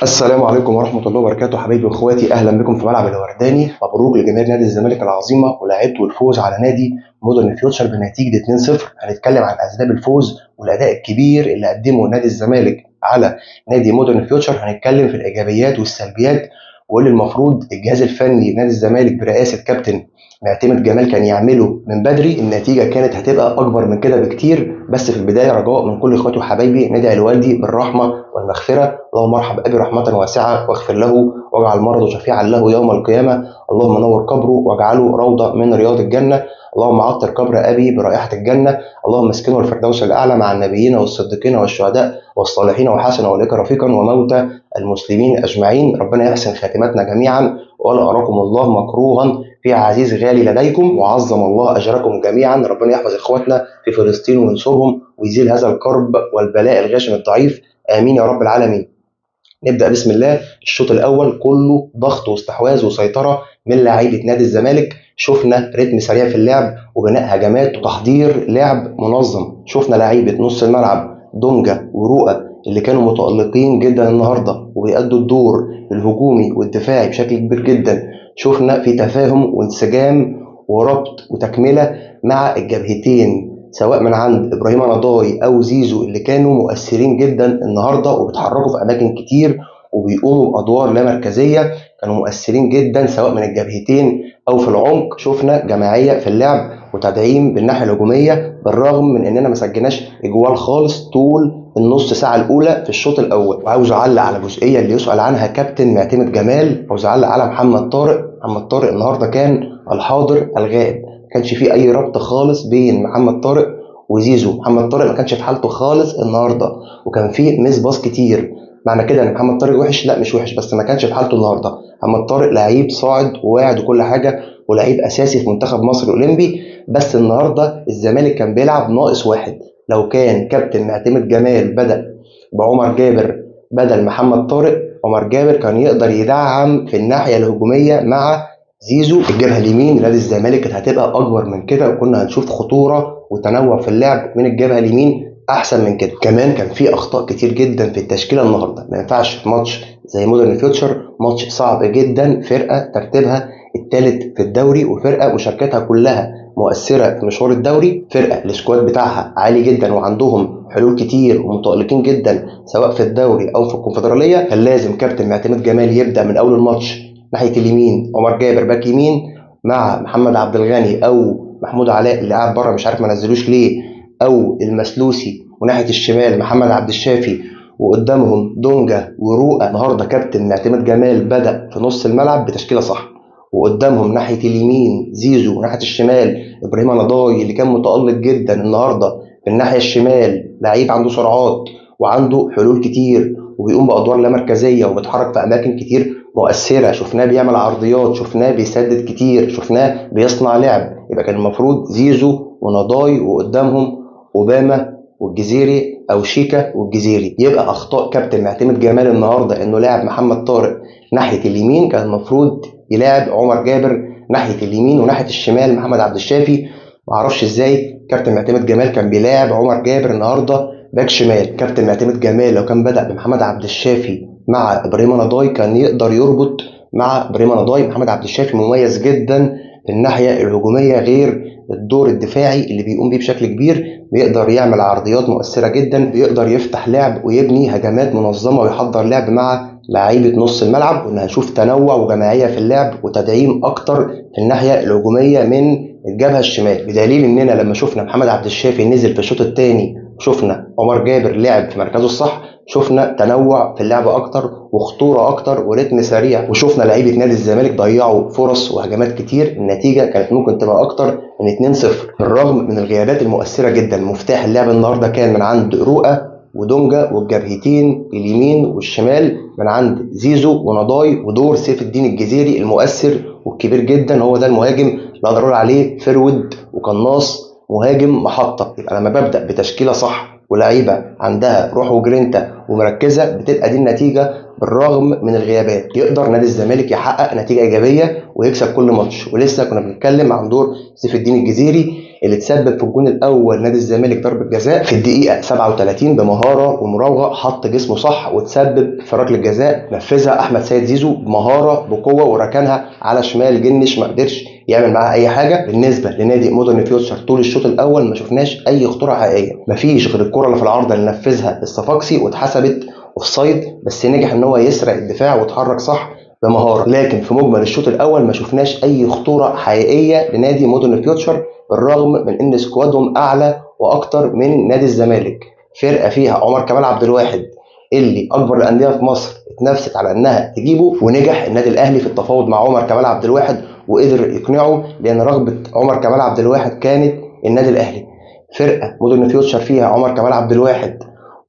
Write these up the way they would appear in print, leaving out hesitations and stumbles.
السلام عليكم ورحمة الله وبركاته حبايبي واخواتي، اهلا بكم في ملعب الورداني. مبروك لجماهير نادي الزمالك العظيمة ولاعيبته الفوز على نادي مودرن فيوتشر بنتيجة 2-0. هنتكلم عن اسباب الفوز والاداء الكبير اللي قدمه نادي الزمالك على نادي مودرن فيوتشر. هنتكلم في الايجابيات والسلبيات واللي المفروض الجهاز الفني نادي الزمالك برئاسة كابتن معتمد جمال كان يعمله من بدري. النتيجة كانت هتبقى أكبر من كده بكتير، بس في البداية رجاء من كل إخواتي وحبايبي ندعي الوالدي بالرحمة والمغفرة. اللهم ارحم أبي رحمة واسعة واغفر له واجعل مرضه شفيعا له يوم القيامة. اللهم نور قبره واجعله روضة من رياض الجنة. اللهم عطر قبر أبي برائحة الجنة. اللهم اسكنه الفردوس الأعلى مع النبيين والصديقين والشهداء والصالحين وحسن أولئك رفيقا وموتى المسلمين أجمعين. ربنا يحسن خاتمتنا جميعا، ولا أراكم الله مكروها في عزيز غالي لديكم، وعظم الله أجركم جميعا. ربنا يحفظ إخواتنا في فلسطين وينصرهم ويزيل هذا الكرب والبلاء الغاشم الضعيف، آمين يا رب العالمين. نبدأ بسم الله. الشوط الأول كله ضغط واستحواذ وسيطرة من لاعيبة نادي الزمالك. شفنا رتم سريع في اللعب وبناء هجمات وتحضير لعب منظم. شفنا لاعيبة نص الملعب دونجا ورؤى اللي كانوا متألقين جدا النهارده وبيأدوا الدور الهجومي والدفاعي بشكل كبير جدا. شفنا في تفاهم وانسجام وربط وتكملة مع الجبهتين، سواء من عند ابراهيم نضاي او زيزو اللي كانوا مؤثرين جدا النهارده وبيتحركوا في اماكن كتير وبيقوموا بادوار لا مركزيه. كانوا مؤثرين جدا سواء من الجبهتين او في العمق. شفنا جماعيه في اللعب وتدعيم بالناحيه الهجوميه، بالرغم من اننا ما سجلناش اجوال خالص طول النص ساعه الاولى في الشوط الاول. وعاوز اعلق على الجزئيه اللي يسأل عنها كابتن معتمد جمال. عاوز اعلق على محمد طارق. محمد طارق النهارده كان الحاضر الغائب، كانش فيه اي ربط خالص بين محمد طارق وزيزو. محمد طارق ما كانش في حالته خالص النهارده، وكان فيه ميس باص كتير. معنى كده ان محمد طارق وحش؟ لا مش وحش، بس ما كانش في حالته النهارده. محمد طارق لعيب صاعد وواعد وكل حاجه، ولعيب اساسي في منتخب مصر الاولمبي، بس النهارده الزمالك كان بيلعب ناقص واحد. لو كان كابتن معتمد جمال بدأ بعمر جابر بدل محمد طارق، عمر جابر كان يقدر يدعم في الناحيه الهجوميه مع زيزو. الجبهه اليمين لنادي الزمالك كانت هتبقى اكبر من كده، وكنا هنشوف خطوره وتنوع في اللعب من الجبهه اليمين احسن من كده. كمان كان في اخطاء كتير جدا في التشكيله النهارده. ما ينفعش في ماتش زي مودرن فيوتشر، ماتش صعب جدا، فرقه ترتيبها الثالث في الدوري وفرقه مشاركاتها كلها مؤثره في مشوار الدوري، فرقه السكواد بتاعها عالي جدا وعندهم حلول كتير ومتألقين جدا سواء في الدوري او في الكونفدراليه. كان لازم كابتن معتمد جمال يبدا من اول الماتش ناحيه اليمين عمر جابر باك يمين مع محمد عبد الغني او محمود علاء اللي قاعد بره مش عارف ما نزلوش ليه، او المسلوسي، وناحيه الشمال محمد عبد الشافي، وقدامهم دونجا ورؤى. النهارده كابتن معتمد جمال بدا في نص الملعب بتشكيله صح، وقدامهم ناحيه اليمين زيزو وناحيه الشمال ابراهيم نضاي اللي كان متالق جدا النهارده. في الناحيه الشمال لعيب عنده سرعات وعنده حلول كتير وبيقوم بادوار لا مركزيه وبيتحرك في اماكن كتير مؤثره. شفناه بيعمل عرضيات، شفناه بيسدد كتير، شفناه بيصنع لعب. يبقى كان المفروض زيزو ونضاي وقدامهم اوباما والجزيري او شيكا والجزيري. يبقى اخطاء كابتن معتمد جمال النهارده انه لاعب محمد طارق ناحيه اليمين، كان المفروض يلاعب عمر جابر ناحيه اليمين، وناحيه الشمال محمد عبد الشافي. معرفش ازاي كابتن معتمد جمال كان بيلاعب عمر جابر النهارده باك شمال. كابتن معتمد جمال لو كان بدأ بمحمد عبد الشافي مع ابراهيم نضاي كان يقدر يربط مع ابراهيم نضاي. محمد عبد الشافي مميز جدا في الناحيه الهجوميه، غير الدور الدفاعي اللي بيقوم بيه بشكل كبير. بيقدر يعمل عرضيات مؤثره جدا، بيقدر يفتح لعب ويبني هجمات منظمه ويحضر لعب مع لعيبه نص الملعب. وان هنشوف تنوع وجماعيه في اللعب وتدعيم اكتر في الناحيه الهجوميه من الجبهه الشمال، بدليل اننا لما شفنا محمد عبد الشافي نزل في الشوط الثاني، شفنا عمر جابر لعب في مركزه الصح، شفنا تنوع في اللعب اكتر وخطوره اكتر ورتم سريع، وشفنا لعيبه نادي الزمالك ضيعوا فرص وهجمات كتير. النتيجه كانت ممكن تبقى اكتر من 2-0 بالرغم من الغيابات المؤثره جدا. مفتاح اللعب النهارده كان من عند رؤى ودونجا، والجبهتين اليمين والشمال من عند زيزو ونضاي، ودور سيف الدين الجزيري المؤثر والكبير جدا. هو ده المهاجم اللي اقدر اقول عليه فرود وقناص، مهاجم محطه. يبقى لما ببدا بتشكيله صح ولاعيبه عندها روح وجرينتا ومركزه، بتبقى دي النتيجه بالرغم من الغيابات. يقدر نادي الزمالك يحقق نتيجه ايجابيه ويكسب كل ماتش. ولسه كنا بنتكلم عن دور سيف الدين الجزيري اللي تسبب في الجون الاول نادي الزمالك ضربه جزاء في الدقيقه 37 بمهاره ومراوغه، حط جسمه صح وتسبب في ركله جزاء نفذها احمد سيد زيزو بمهاره بقوه وركنها على شمال جنش، ما قدرش يعمل معاها اي حاجه. بالنسبه لنادي مودرن فيوتشر طول الشوط الاول ما شفناش اي خطوره حقيقيه، مفيش غير الكره اللي في العارضه اللي نفذها الصفاقسي واتحسبت اوفسايد، بس نجح ان هو يسرق الدفاع واتحرك صح بمهاره. لكن في مجمل الشوط الاول ما شفناش اي خطوره حقيقيه لنادي مودرن فيوتشر، بالرغم من ان سكوادهم اعلى واكتر من نادي الزمالك. فرقه فيها عمر كمال عبد الواحد اللي اكبر الانديه في مصر اتنافست على انها تجيبه، ونجح النادي الاهلي في التفاوض مع عمر كمال عبد الواحد وقدر يقنعه، لان رغبه عمر كمال عبد الواحد كانت النادي الاهلي. فرقه مودرن فيوتشر فيها عمر كمال عبد الواحد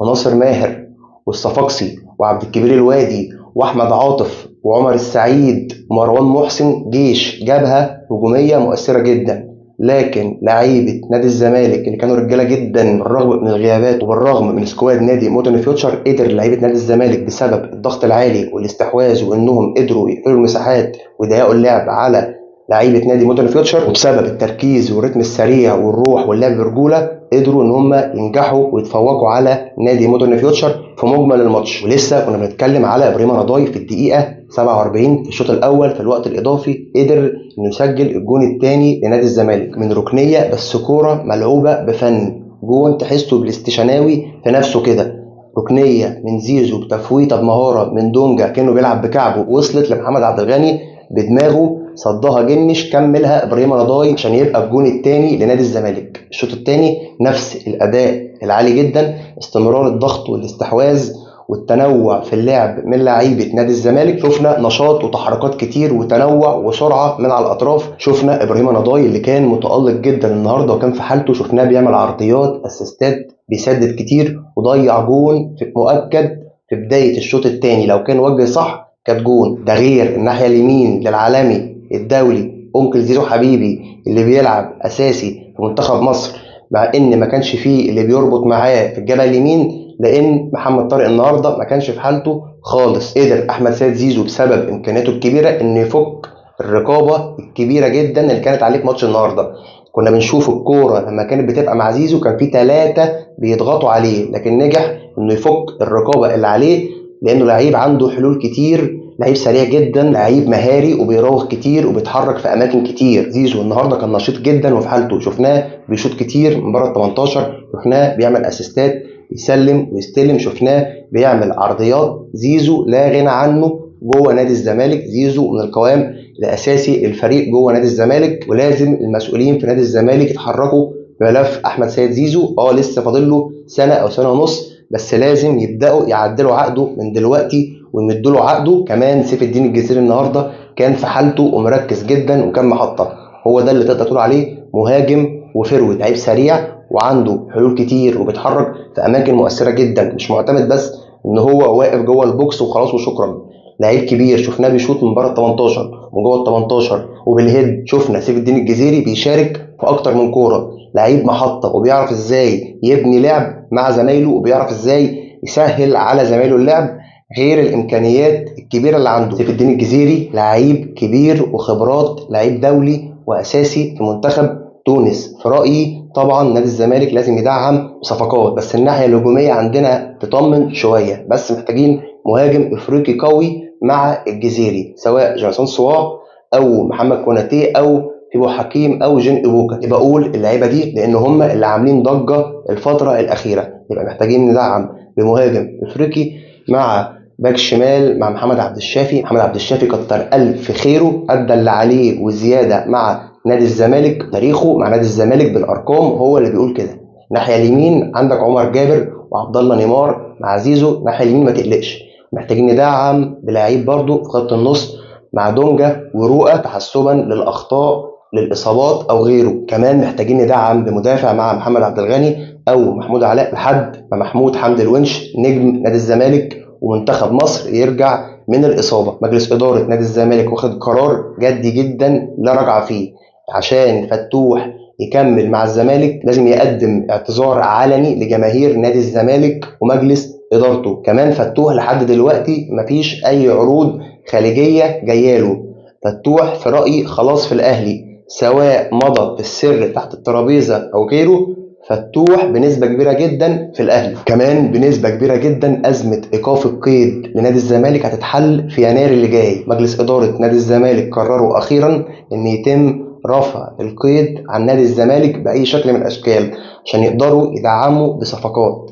وناصر ماهر والصفاقسي وعبد الكبير الوادي واحمد عاطف وعمر السعيد ومروان محسن، جيش جبهه هجوميه مؤثره جدا. لكن لعيبه نادي الزمالك اللي كانوا رجاله جدا بالرغم من الغيابات وبالرغم من سكواد نادي مودرن فيوتشر، قدر لعيبه نادي الزمالك بسبب الضغط العالي والاستحواذ وانهم قدروا يقفلوا المساحات ويضيقوا اللعب على لعيبه نادي مودرن فيوتشر، وبسبب التركيز والريتم السريع والروح واللعب برجوله قدروا ان هم ينجحوا ويتفوقوا على نادي مودرن فيوتشر في مجمل الماتش. ولسه كنا بنتكلم على ابراهيم رضاي في الدقيقه 47 في الشوط الاول في الوقت الاضافي، قدر انه يسجل الجون الثاني لنادي الزمالك من ركنيه، بس كوره ملعوبه بفن، جون تحسه بالاستشناوي في نفسه كده، ركنيه من زيزو بتفويته بمهاره من دونجا كانه بيلعب بكعبه، وصلت لمحمد عبد الغني بدماغه صدها جنش، كملها ابراهيم رضاي عشان يبقى الجون الثاني لنادي الزمالك. الشوط الثاني نفس الاداء العالي جدا، استمرار الضغط والاستحواذ والتنوع في اللعب من لعيبه نادي الزمالك. شفنا نشاط وتحركات كتير وتنوع وسرعه من على الاطراف. شفنا ابراهيم رضاي اللي كان متالق جدا النهارده وكان في حالته، شفناه بيعمل عرضيات، اسيستات، بيسدد كتير وضيع جون في مؤكد في بدايه الشوط الثاني. لو كان وجه صح كانت جون. ده غير الناحيه اليمين للعالمي الدولي أنكل زيزو حبيبي اللي بيلعب أساسي في منتخب مصر، مع إن ما كانش فيه اللي بيربط معاه في الجبهة اليمين، لأن محمد طارق النهارده ما كانش في حالته خالص. قدر أحمد سيد زيزو بسبب إمكانياته الكبيرة إنه يفك الرقابة الكبيرة جدا اللي كانت عليه في ماتش النهارده. كنا بنشوف الكورة لما كانت بتبقى مع زيزو كان في 3 بيضغطوا عليه، لكن نجح إنه يفك الرقابة اللي عليه، لأنه لعيب عنده حلول كتير، لعيب سريع جدا، لعيب مهاري وبيراوغ كتير وبيتحرك في اماكن كتير. زيزو النهارده كان نشيط جدا وفي حالته، شفناه بيشوط كتير من بره ال 18، شفناه بيعمل اسيستات، يسلم ويستلم، شفناه بيعمل عرضيات. زيزو لا غنى عنه جوه نادي الزمالك، زيزو من القوام الاساسي للفريق جوه نادي الزمالك، ولازم المسؤولين في نادي الزمالك يتحركوا بملف احمد سيد زيزو. لسه فاضل له سنه او سنه ونص، بس لازم يبداوا يعدلوا عقده من دلوقتي ويمدوا له عقده. كمان سيف الدين الجزيري النهارده كان في حالته ومركز جدا وكان محطه، هو ده اللي تقدر تقول عليه مهاجم وفروت، لعيب سريع وعنده حلول كتير وبيتحرك في اماكن مؤثره جدا، مش معتمد بس ان هو واقف جوه البوكس وخلاص وشكرا. لعيب كبير، شفناه بيشوط من بره ال 18 وجوه ال 18 وبالهيد. شفنا سيف الدين الجزيري بيشارك في اكتر من كوره، لعيب محطه وبيعرف ازاي يبني لعب مع زمايله وبيعرف ازاي يسهل على زمايله اللعب، غير الامكانيات الكبيره اللي عنده. سيف الدين الجزيري لعيب كبير وخبرات، لعيب دولي واساسي في منتخب تونس. في رايي طبعا نادي الزمالك لازم يدعم صفقات، بس الناحيه الهجوميه عندنا تطمن شويه، بس محتاجين مهاجم افريقي قوي مع الجزيري، سواء جونسون صواع او محمد كوناتي او تيبو حكيم او جين ايبوكا. يبقى اقول اللعيبه دي لان هم اللي عاملين ضجه الفتره الاخيره، يبقى محتاجين ندعم بمهاجم افريقي مع باك شمال مع محمد عبد الشافي. محمد عبد الشافي كتر الف خيره، ادى اللي عليه وزياده مع نادي الزمالك، تاريخه مع نادي الزمالك بالارقام هو اللي بيقول كده. الناحيه اليمين عندك عمر جابر وعبد الله نيمار مع زيزو، الناحيه اليمين ما تقلقش. محتاجين ندعم بلعيب برضو في خط النص مع دونجا ورؤى تحسبا للاخطاء للاصابات او غيره. كمان محتاجين ندعم بمدافع مع محمد عبد الغني او محمود علاء لحد ما محمود حمدي الونش نجم نادي الزمالك ومنتخب مصر يرجع من الاصابه. مجلس اداره نادي الزمالك واخد قرار جدي جدا لا رجعه فيه، عشان فتوح يكمل مع الزمالك لازم يقدم اعتذار علني لجماهير نادي الزمالك ومجلس ادارته. كمان فتوح لحد دلوقتي مفيش اي عروض خارجيه جايه له، فتوح في رايي خلاص في الاهلي، سواء مضى في السر تحت الترابيزه او غيره فتوح بنسبة كبيرة جدا في الأهلي. كمان بنسبة كبيرة جدا أزمة إيقاف القيد لنادي الزمالك هتتحل في يناير اللي جاي. مجلس إدارة نادي الزمالك قرروا أخيرا إن يتم رفع القيد عن نادي الزمالك بأي شكل من الأشكال عشان يقدروا يدعموا بصفقات،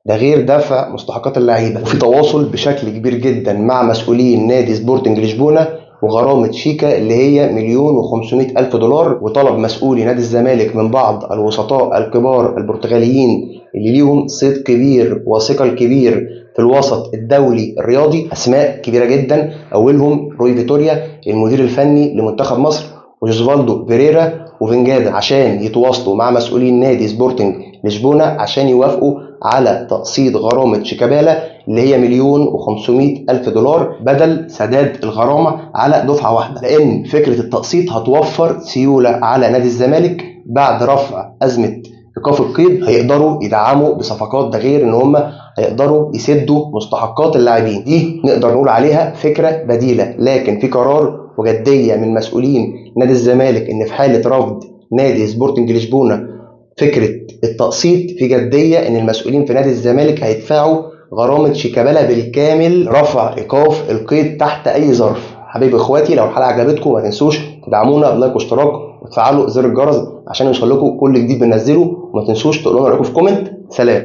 ده غير دفع مستحقات اللعيبة. وفي تواصل بشكل كبير جدا مع مسؤولين نادي سبورتنج لشبونة وغرامة شيكا اللي هي $1,500,000، وطلب مسؤولي نادي الزمالك من بعض الوسطاء الكبار البرتغاليين اللي ليهم صيت كبير وثقل كبير في الوسط الدولي الرياضي، أسماء كبيرة جدا أولهم روي فيتوريا المدير الفني لمنتخب مصر وجوزفالدو فيريرا وفنجادا، عشان يتواصلوا مع مسؤولين نادي سبورتنج لشبونة عشان يوافقوا على تقسيط غرامة شيكابالا اللي هي $1,500,000 بدل سداد الغرامة على دفعة واحدة، لأن فكرة التقسيط هتوفر سيولة على نادي الزمالك بعد رفع أزمة إيقاف القيد، هيقدروا يدعموا بصفقات، ده غير إن هم هيقدروا يسدوا مستحقات اللاعبين. دي نقدر نقول عليها فكرة بديلة، لكن في قرار وجدية من مسؤولين نادي الزمالك إن في حالة رفض نادي سبورتنج لشبونة فكرة التقسيط، في جدية إن المسؤولين في نادي الزمالك هيدفعوا غرامة شيكابالا بالكامل رفع إيقاف القيد تحت أي ظرف. حبايبي إخواتي، لو الحلقة عجبتكم ما تنسوش تدعمونا بلايك واشتراك وتفعلوا زر الجرس عشان يوصل لكم كل جديد بننزله، وما تنسوش تقولوا لنا رأيكم في كومنت. سلام.